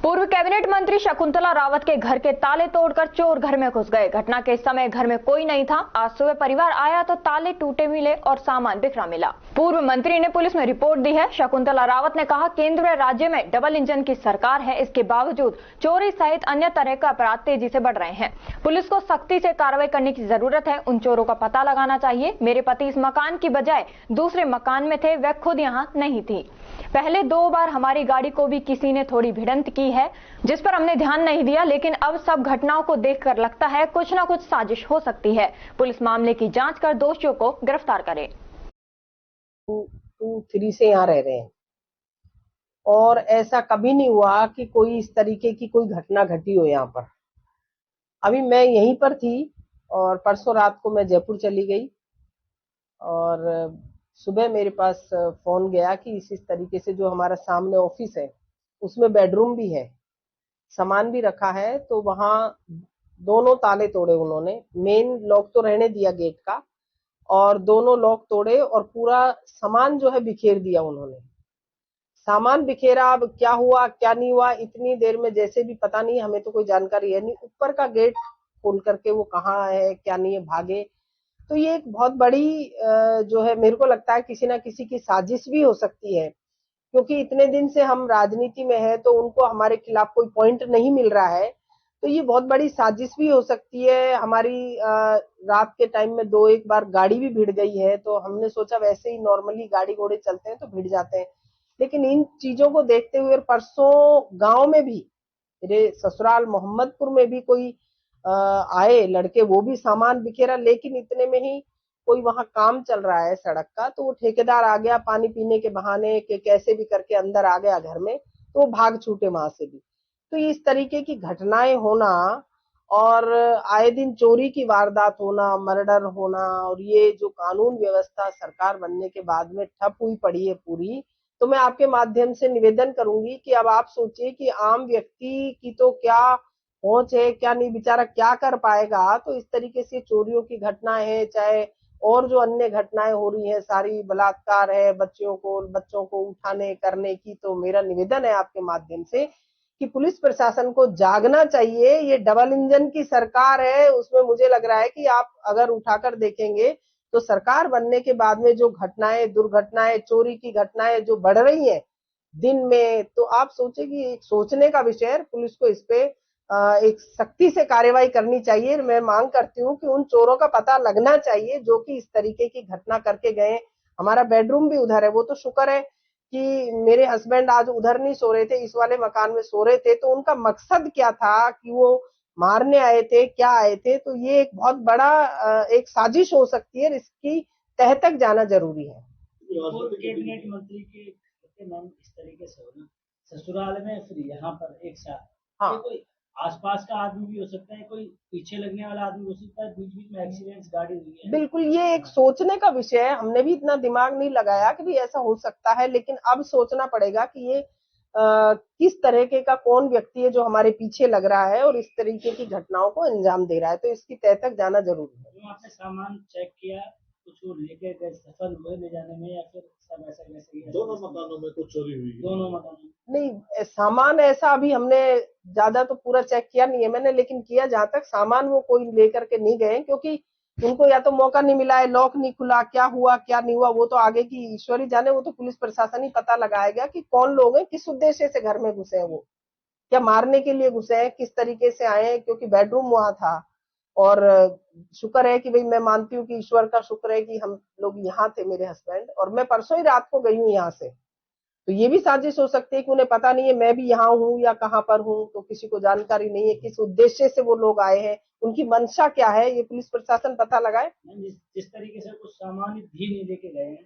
पूर्व कैबिनेट मंत्री शकुंतला रावत के घर के ताले तोड़कर चोर घर में घुस गए। घटना के समय घर में कोई नहीं था। आज सुबह परिवार आया तो ताले टूटे मिले और सामान बिखरा मिला। पूर्व मंत्री ने पुलिस में रिपोर्ट दी है। शकुंतला रावत ने कहा, केंद्र व राज्य में डबल इंजन की सरकार है, इसके बावजूद चोरी सहित अन्य तरह का अपराध तेजी से बढ़ रहे हैं। पुलिस को सख्ती से कार्रवाई करने की जरूरत है। उन चोरों का पता लगाना चाहिए। मेरे पति इस मकान की बजाय दूसरे मकान में थे, वह खुद यहाँ नहीं थी। पहले 2 बार हमारी गाड़ी को भी किसी ने थोड़ी भिड़ंत की है, जिस पर हमने ध्यान नहीं दिया, लेकिन अब सब घटनाओं को देखकर लगता है कुछ न कुछ साजिश हो सकती है। पुलिस मामले की जांच कर दोषियों को गिरफ्तार करे। 2-3 से यहाँ रह रहे हैं और ऐसा कभी नहीं हुआ कि कोई इस तरीके की कोई घटना घटी हो यहाँ पर। अभी मैं यहीं पर थी और परसों रात को मैं जयपुर चली गई और सुबह मेरे पास फोन गया कि इस तरीके से जो हमारा सामने ऑफिस है उसमें बेडरूम भी है, सामान भी रखा है, तो वहां दोनों ताले तोड़े उन्होंने। मेन लॉक तो रहने दिया गेट का और दोनों लॉक तोड़े और पूरा सामान जो है बिखेर दिया उन्होंने। सामान बिखेरा, अब क्या हुआ क्या नहीं हुआ इतनी देर में जैसे भी पता नहीं, हमें तो कोई जानकारी है नहीं। ऊपर का गेट खोल करके वो कहाँ है क्या नहीं है भागे। तो ये एक बहुत बड़ी जो है, मेरे को लगता है किसी ना किसी की साजिश भी हो सकती है, क्योंकि इतने दिन से हम राजनीति में है तो उनको हमारे खिलाफ कोई पॉइंट नहीं मिल रहा है। तो ये बहुत बड़ी साजिश भी हो सकती है। हमारी रात के टाइम में 2-1 बार गाड़ी भी भिड़ गई है, तो हमने सोचा वैसे ही नॉर्मली गाड़ी घोड़े चलते हैं तो भिड़ जाते हैं, लेकिन इन चीजों को देखते हुए परसों गांव में भी, मेरे ससुराल मोहम्मदपुर में भी कोई आए लड़के, वो भी सामान बिखेरा, लेकिन इतने में ही कोई वहां काम चल रहा है सड़क का, तो वो ठेकेदार आ गया पानी पीने के बहाने के कैसे भी करके अंदर आ गया घर में, तो वो भाग छूटे वहां से भी। तो इस तरीके की घटनाएं होना और आए दिन चोरी की वारदात होना, मर्डर होना, और ये जो कानून व्यवस्था सरकार बनने के बाद में ठप हुई पड़ी है पूरी, तो मैं आपके माध्यम से निवेदन करूंगी कि अब आप सोचिए कि आम व्यक्ति की तो क्या पहुंच है क्या नहीं, बेचारा क्या कर पाएगा। तो इस तरीके से चोरियों की घटनाएं है, चाहे और जो अन्य घटनाएं हो रही है, सारी बलात्कार है, बच्चों को उठाने करने की, तो मेरा निवेदन है आपके माध्यम से कि पुलिस प्रशासन को जागना चाहिए। ये डबल इंजन की सरकार है, उसमें मुझे लग रहा है कि आप अगर उठाकर देखेंगे तो सरकार बनने के बाद में जो घटनाएं, दुर्घटनाएं, चोरी की घटनाएं जो बढ़ रही है दिन में, तो आप सोचे कि एक सोचने का विषय है। पुलिस को इस पे एक सख्ती से कार्रवाई करनी चाहिए। मैं मांग करती हूँ कि उन चोरों का पता लगना चाहिए जो कि इस तरीके की घटना करके गए। हमारा बेडरूम भी उधर है, वो तो शुक्र है कि मेरे हस्बैंड आज उधर नहीं सो रहे थे, इस वाले मकान में सो रहे थे। तो उनका मकसद क्या था कि वो मारने आए थे, क्या आए थे, तो ये एक बहुत बड़ा एक साजिश हो सकती है, इसकी तह तक जाना जरूरी है। कैबिनेट मंत्री के नाम इस तरीके से हो, ससुराल में फिर यहाँ पर एक साथ, हाँ, ये कोई आसपास का आदमी भी हो सकता है, कोई पीछे लगने वाला आदमी हो सकता है, बीच बीच में एक्सीडेंट्स गाड़ी हुई है। बिल्कुल, ये एक सोचने का विषय है। हमने भी इतना दिमाग नहीं लगाया कि भी ऐसा हो सकता है, लेकिन अब सोचना पड़ेगा कि ये किस तरीके का कौन व्यक्ति है जो हमारे पीछे लग रहा है और इस तरीके की घटनाओं को अंजाम दे रहा है। तो इसकी तह तक जाना जरूरी है। आपने सामान चेक किया, कुछ वो लेके गए, सफल हुए ले जाने में, या फिर सब ऐसा वैसे? दोनों मकानों में कुछ चोरी हुई? दोनों मकानों नहीं, सामान ऐसा अभी हमने ज्यादा तो पूरा चेक किया नहीं है मैंने, लेकिन किया जहां तक सामान वो कोई लेकर के नहीं गए, क्योंकि उनको या तो मौका नहीं मिला है, लॉक नहीं खुला, क्या हुआ क्या नहीं हुआ वो तो आगे की ईश्वर ही जाने। वो तो पुलिस प्रशासन ही पता लगाएगा कि कौन लोग हैं, किस उद्देश्य से घर में घुसे हैं, वो क्या मारने के लिए घुसे हैं, किस तरीके से आए हैं, क्योंकि बेडरूम वहां था। और शुक्र है कि भाई, मैं मानती हूँ कि ईश्वर का शुक्र है कि हम लोग यहाँ थे, मेरे हस्बैंड और मैं परसों ही रात को गई हूँ यहाँ से। तो ये भी साजिश हो सकती है कि उन्हें पता नहीं है मैं भी यहाँ हूँ या कहाँ पर हूँ, तो किसी को जानकारी नहीं है किस उद्देश्य से वो लोग आए हैं, उनकी मंशा क्या है, ये पुलिस प्रशासन पता लगाए। जिस तरीके से कुछ सामान भी नहीं लेके गए हैं,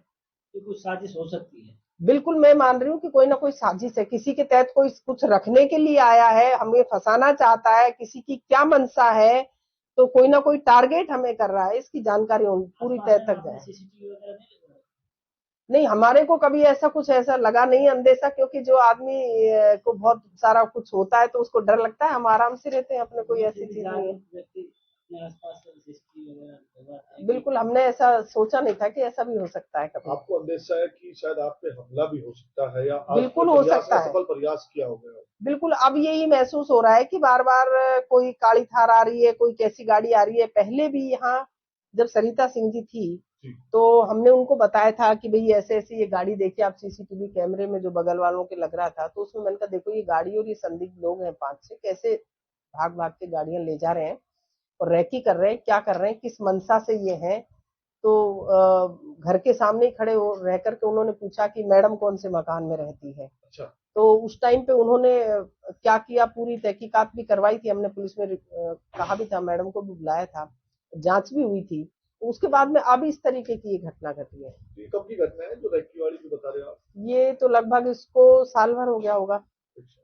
तो कुछ साजिश हो सकती है। बिल्कुल, मैं मान रही हूँ कि कोई ना कोई साजिश है, किसी के तहत कोई कुछ रखने के लिए आया है, हमें फंसाना चाहता है, किसी की क्या मंशा है, तो कोई ना कोई टारगेट हमें कर रहा है, इसकी जानकारी पूरी तह तक जाए। सीसीटीवी वगैरह नहीं, हमारे को कभी ऐसा कुछ ऐसा लगा नहीं अंदेशा, क्योंकि जो आदमी को बहुत सारा कुछ होता है तो उसको डर लगता है। हम आराम से रहते हैं, अपने कोई ऐसी चीज नहीं है। धमकी वगैरह? बिल्कुल, हमने ऐसा सोचा नहीं था कि ऐसा भी हो सकता है कभी। आपको अंदेशा है कि शायद आप पे हमला भी हो सकता है या आप बिल्कुल हो सकता है। असफल प्रयास किया होगा? बिल्कुल, अब यही महसूस हो रहा है कि बार-बार कोई काली थार आ रही है, कोई कैसी गाड़ी आ रही है। पहले भी यहाँ जब सरिता सिंह जी थी, जी। तो हमने उनको बताया था कि भई ऐसे-ऐसे ये गाड़ी देखिए आप सीसीटीवी कैमरे में जो बगल वालों के लग रहा था, तो उसमें मैंने कहा देखो ये गाड़ी और ये संदिग्ध लोग हैं 5-6 कैसे भाग-भाग के गाड़ियाँ ले जा रहे हैं और रैकी कर रहे हैं, क्या कर रहे हैं, किस मंशा से ये हैं। तो घर के सामने ही खड़े हो रह कर के उन्होंने पूछा कि मैडम कौन से मकान में रहती है। अच्छा। तो उस टाइम पे उन्होंने क्या किया, पूरी तहकीकात भी करवाई थी हमने, पुलिस में कहा भी था, मैडम को भी बुलाया था, जांच भी हुई थी। उसके बाद में अब इस तरीके की ये घटना घटी है। ये कब की घटना है जो रैकी वाली जो बता रहे हो आप? ये तो लगभग इसको साल भर हो गया होगा। अच्छा।